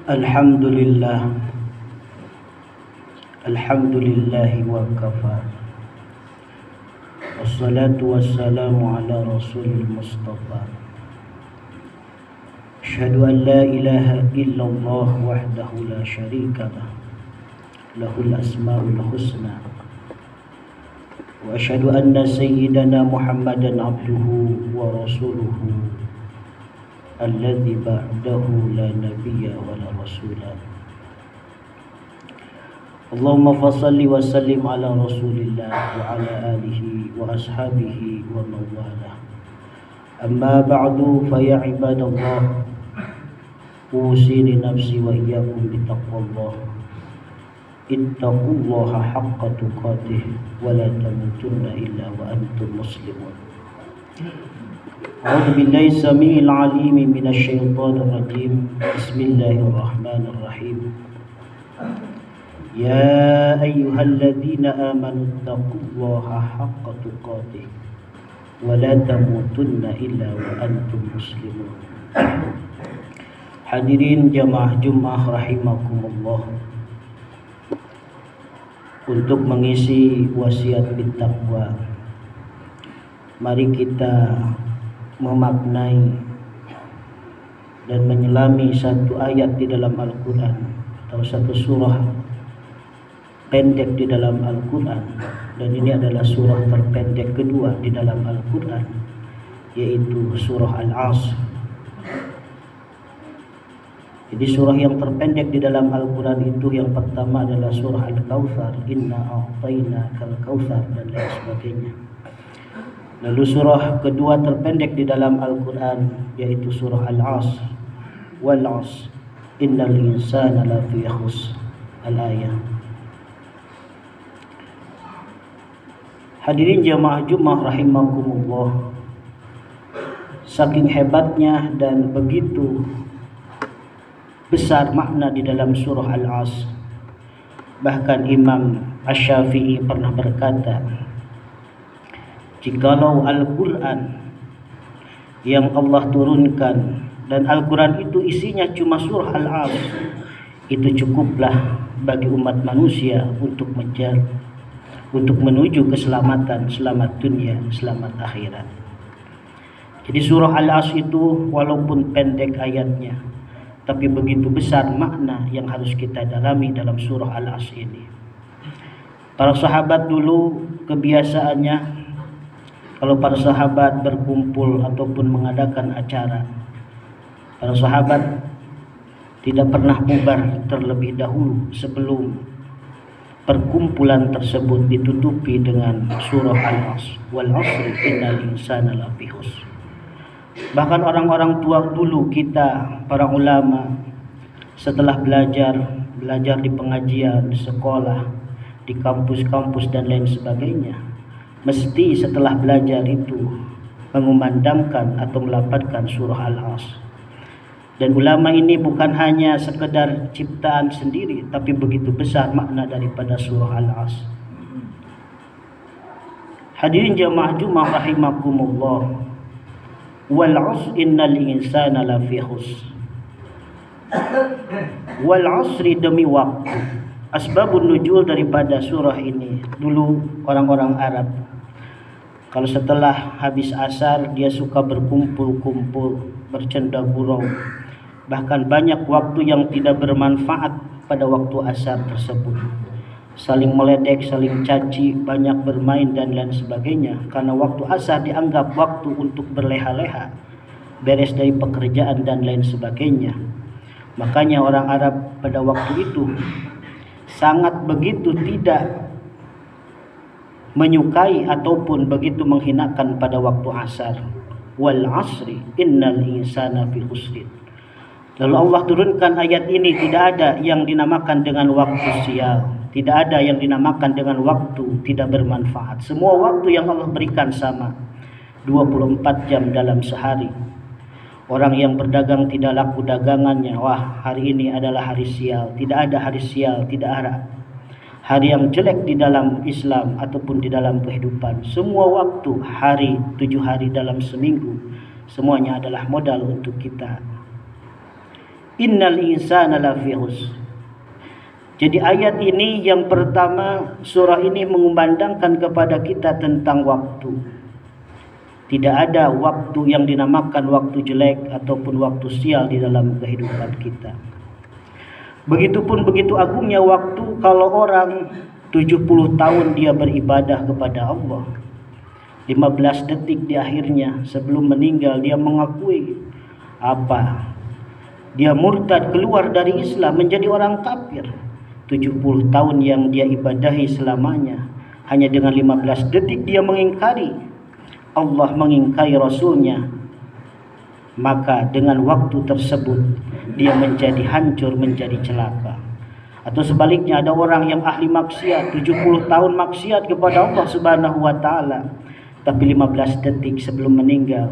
Alhamdulillah, alhamdulillahi wa kafa. Wassalatu wassalamu ala rasulil mustafa. Asyhadu an la ilaha illallah wahdahu la syarika lah, lahul asmaul husna. Wa asyhadu anna sayyidana Muhammadan abduhu wa rasuluhu alladzi ba'dahu la nabiyya wa la rasulah. Allahumma fassalli wa sallim ala rasulillah wa ala alihi wa ashabihi wa mawalah. Amma ba'du, fa ya ibadallah, usini nafsi wa iyyakum bittaqwallah. Ittaqullaha haqqa tuqatih wa la tamutunna illa wa antum muslimun. A'udzu billahi samiil 'aliim minasy syaithaanir rajiim. Bismillahirrahmanirrahim. Ya ayyuhalladzina amanu taqullaha haqqa tuqatih wa la tamutunna illa wa antum muslimun. Hadirin jamaah Jumat rahimakumullah. Untuk mengisi wasiat bittaqwa, mari kita memaknai dan menyelami satu ayat di dalam Al-Quran atau satu surah pendek di dalam Al-Quran, dan ini adalah surah terpendek kedua di dalam Al-Quran, yaitu surah Al-Asr. Jadi surah yang terpendek di dalam Al-Quran itu yang pertama adalah surah Al-Kautsar, inna a'tainakal kautsar, dan lain sebagainya. Lalu surah kedua terpendek di dalam Al-Quran yaitu surah Al-Asr, wal 'asr innal insana lafi khusr, al-ayah. Hadirin jamaah Jumat rahimakumullah, saking hebatnya dan begitu besar makna di dalam surah Al-Asr, bahkan Imam Asy-Syafi'i pernah berkata, jikalau Al-Quran yang Allah turunkan dan Al-Quran itu isinya cuma surah Al-Asr, itu cukuplah bagi umat manusia untuk menuju keselamatan, selamat dunia, selamat akhirat. Jadi surah Al-Asr itu walaupun pendek ayatnya, tapi begitu besar makna yang harus kita dalami dalam surah Al-Asr ini. Para sahabat dulu kebiasaannya, kalau para sahabat berkumpul ataupun mengadakan acara, para sahabat tidak pernah bubar terlebih dahulu sebelum perkumpulan tersebut ditutupi dengan surah Al-Asr, wal 'asri innal insana lafi khusr. Bahkan orang-orang tua dulu kita, para ulama, setelah belajar di pengajian, di sekolah, di kampus-kampus dan lain sebagainya, mesti setelah belajar itu mengumandangkan atau melafadzkan surah Al-Asr. Dan ulama ini bukan hanya sekedar ciptaan sendiri, tapi begitu besar makna daripada surah Al-Asr. Hadirin jamaah Jumat rahimakumullah, wal 'asr innal insana lafi khusr. Wal 'asri, demi waktu. Asbabun nuzul daripada surah ini, dulu orang-orang Arab kalau setelah habis asar dia suka berkumpul-kumpul, bercanda gurau, bahkan banyak waktu yang tidak bermanfaat pada waktu asar tersebut, saling meledek, saling caci, banyak bermain dan lain sebagainya, karena waktu asar dianggap waktu untuk berleha-leha, beres dari pekerjaan dan lain sebagainya. Makanya orang Arab pada waktu itu sangat begitu tidak menyukai ataupun begitu menghinakan pada waktu asar. Wal 'asri innal insana fi khusr. Lalu Allah turunkan ayat ini, tidak ada yang dinamakan dengan waktu sial, tidak ada yang dinamakan dengan waktu tidak bermanfaat. Semua waktu yang Allah berikan sama, 24 jam dalam sehari. Orang yang berdagang tidak laku dagangannya, wah hari ini adalah hari sial. Tidak ada hari sial, tidak ada hari yang jelek di dalam Islam ataupun di dalam kehidupan. Semua waktu, hari, 7 hari dalam seminggu, semuanya adalah modal untuk kita. Innal insana lafi khusr. Jadi ayat ini yang pertama, surah ini mengumandangkan kepada kita tentang waktu. Tidak ada waktu yang dinamakan waktu jelek ataupun waktu sial di dalam kehidupan kita. Begitupun begitu agungnya waktu kalau orang 70 tahun dia beribadah kepada Allah. 15 detik di akhirnya sebelum meninggal dia mengakui apa? Dia murtad, keluar dari Islam, menjadi orang kafir. 70 tahun yang dia ibadahi selamanya, hanya dengan 15 detik dia mengingkari Allah, mengingkari Rasulnya, maka dengan waktu tersebut dia menjadi hancur, menjadi celaka. Atau sebaliknya, ada orang yang ahli maksiat, 70 tahun maksiat kepada Allah Subhanahu wa taala, tapi 15 detik sebelum meninggal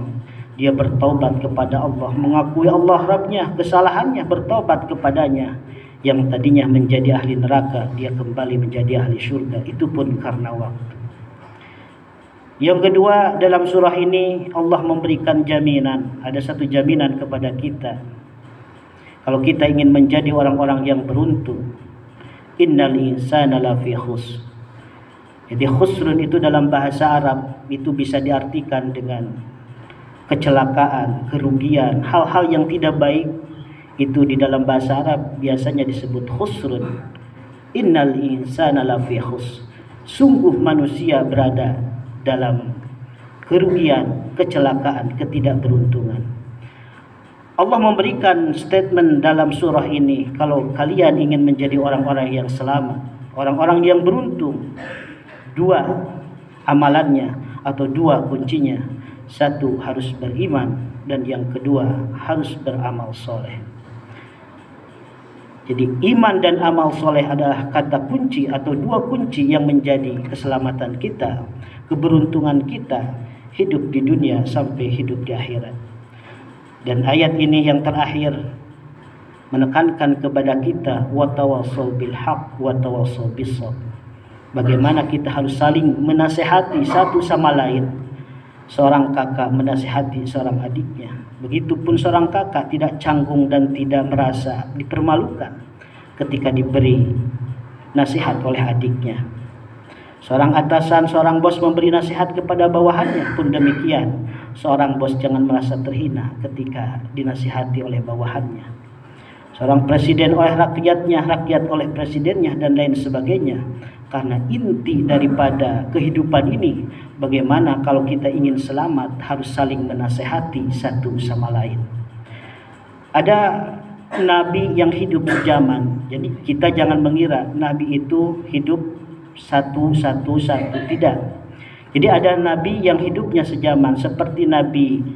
dia bertaubat kepada Allah, mengakui Allah Rabbnya, kesalahannya, bertaubat kepadanya. Yang tadinya menjadi ahli neraka, dia kembali menjadi ahli surga. Itu pun karena waktu. Yang kedua, dalam surah ini Allah memberikan jaminan. Ada satu jaminan kepada kita. Kalau kita ingin menjadi orang-orang yang beruntung, innal insana lafi khusr. Jadi khusrun itu dalam bahasa Arab itu bisa diartikan dengan kecelakaan, kerugian, hal-hal yang tidak baik. Itu di dalam bahasa Arab biasanya disebut khusrun. Innal insana lafi khusr. Sungguh manusia berada dalam kerugian, kecelakaan, ketidakberuntungan. Allah memberikan statement dalam surah ini, kalau kalian ingin menjadi orang-orang yang selamat, orang-orang yang beruntung, dua amalannya atau dua kuncinya. Satu, harus beriman, dan yang kedua harus beramal soleh. Jadi iman dan amal soleh adalah kata kunci atau dua kunci yang menjadi keselamatan kita, keberuntungan kita hidup di dunia sampai hidup di akhirat. Dan ayat ini yang terakhir menekankan kepada kita watawassaw bil haq watawassaw bis sabr. Bagaimana kita harus saling menasehati satu sama lain. Seorang kakak menasihati seorang adiknya. Begitupun seorang kakak tidak canggung dan tidak merasa dipermalukan ketika diberi nasihat oleh adiknya. Seorang atasan, seorang bos memberi nasihat kepada bawahannya pun demikian. Seorang bos jangan merasa terhina ketika dinasihati oleh bawahannya. Seorang presiden oleh rakyatnya, rakyat oleh presidennya, dan lain sebagainya. Karena inti daripada kehidupan ini, bagaimana kalau kita ingin selamat, harus saling menasehati satu sama lain. Ada nabi yang hidup sejaman. Jadi kita jangan mengira nabi itu hidup satu, tidak. Jadi ada nabi yang hidupnya sejaman, seperti Nabi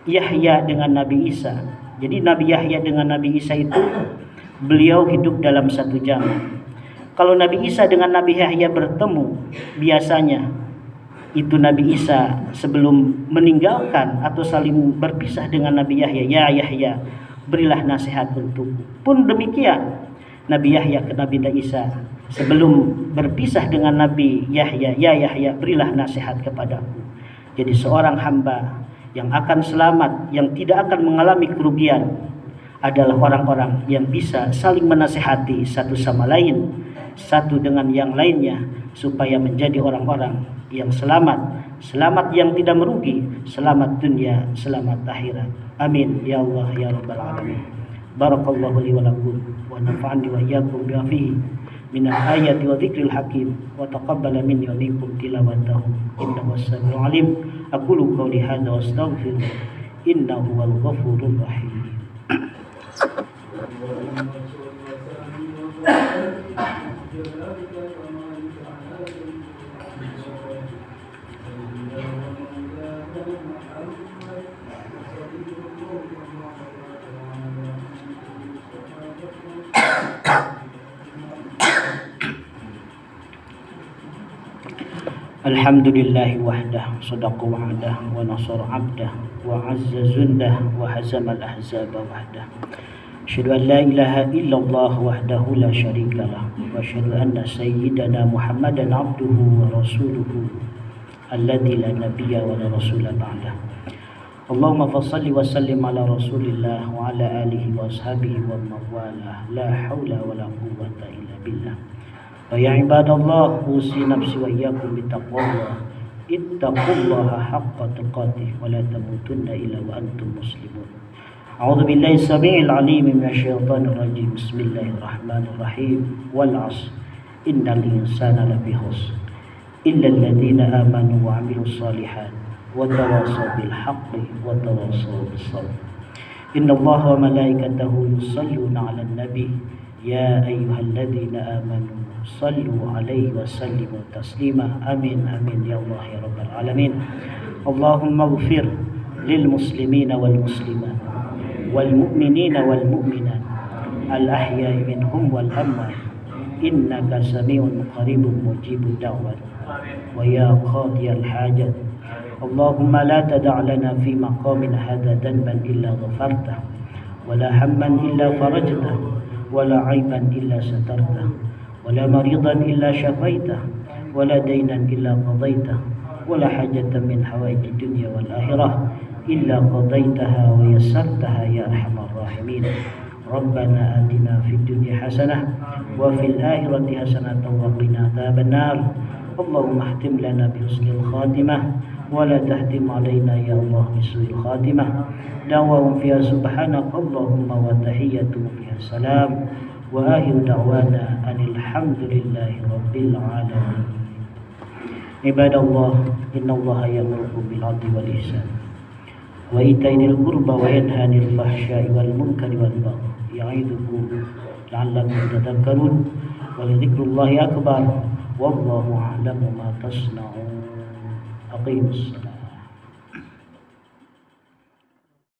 Yahya dengan Nabi Isa. Jadi Nabi Yahya dengan Nabi Isa itu beliau hidup dalam satu zaman. Kalau Nabi Isa dengan Nabi Yahya bertemu, biasanya itu Nabi Isa sebelum meninggalkan atau saling berpisah dengan Nabi Yahya, ya Yahya, berilah nasihat untukku. Pun demikian Nabi Yahya ke Nabi Isa sebelum berpisah dengan Nabi Yahya, ya Yahya, berilah nasihat kepadaku. Jadi seorang hamba yang akan selamat, yang tidak akan mengalami kerugian, adalah orang-orang yang bisa saling menasihati satu sama lain, satu dengan yang lainnya, supaya menjadi orang-orang yang selamat, selamat yang tidak merugi, selamat dunia, selamat akhirat. Amin ya Allah ya rabbal alamin. Barakallahu li wa lakum wa nafa'ani wa iyyakum bima fihi minal ayati wa dzikril hakim wa taqabbala minni wa minkum tilawatahu innahu was-sami'ul alim. Aqulu qawli hadza wa astaghfir innahu wal ghafurur rahim. Alhamdulillahi wahdah, sadaqa wa'dah, wa nasara 'abdah, wa 'azza zundah, wa hazama al-ahzaba wahdah. Asyhadu an la ilaha illallah wahdahu la syarikalah, wa asyhadu anna sayyidana Muhammadan 'abduhu wa rasuluhu alladzi la nabiyya wa la rasula ba'dah. Allahumma fassalli wa sallim ala rasulillah wa ala alihi wa ashabihi wa mawalah. La hawla wa la quwwata illa billah. Wa ya ibadallah, usi nafsi wa iyyakum bittaqwallah. Ittaqullaha haqqa tuqatih wa la tamutunna illa wa antum muslimun. A'udzu billahi samii'il 'aliim minasy syaithaanir rajiim. Bismillahirrahmanirrahim. Wal 'ashr. Innal insana lafi khusr. Illa alladziina aamanu wa 'amilus shalihaat wa tawasaw bil haqqi wa tawasaw bis sabr. Innallaha wa malaikatahu yusholluna 'alan nabi ya ayyuhalladzina amanu sallu 'alaihi wa sallimu taslima. Amin amin ya Allah ya rabbal alamin. Allahumma ighfir lil muslimina wal muslimat wal mu'minina wal mu'minat al ahya'i minhum wal amwat innaka sami'un qaribun mujibud da'wat wa ya qadiyal hajat. Allahumma la tada' lana fi maqamina hadha dhanban illa ghafartah wa la hamman illa farajtah wa la 'aiban illa satartah wa la maridan illa syafaitah wa la daynan illa qadaitah wa la hajatan min hawaiji dunya wal akhirah illa qadaitaha wa yassartaha ya arhamar rahimin. Rabbana atina fid dunya hasanah wa fil akhirati hasanatan wa qina adzabannar. Allahumma ihtim lana bi husnil khatimah wa la tahtim alaina ya Allah bisu'il khatimah. Da'wahum fiha subhanaka Allahumma wa tahiyyatuhum fiha salam wa akhiru da'wana anil hamdulillahi rabbil alamin. Ibadallah, innallaha ya'muru bil 'adli wal ihsan wa ita'i dzil qurba wa yanha 'anil fahsya'i wal munkari wal baghi ya'idukum la'allakum tadhakkarun. Wa lidhikrullahi akbar wallahu a'lamu ma tasna'un. Aqimus salat.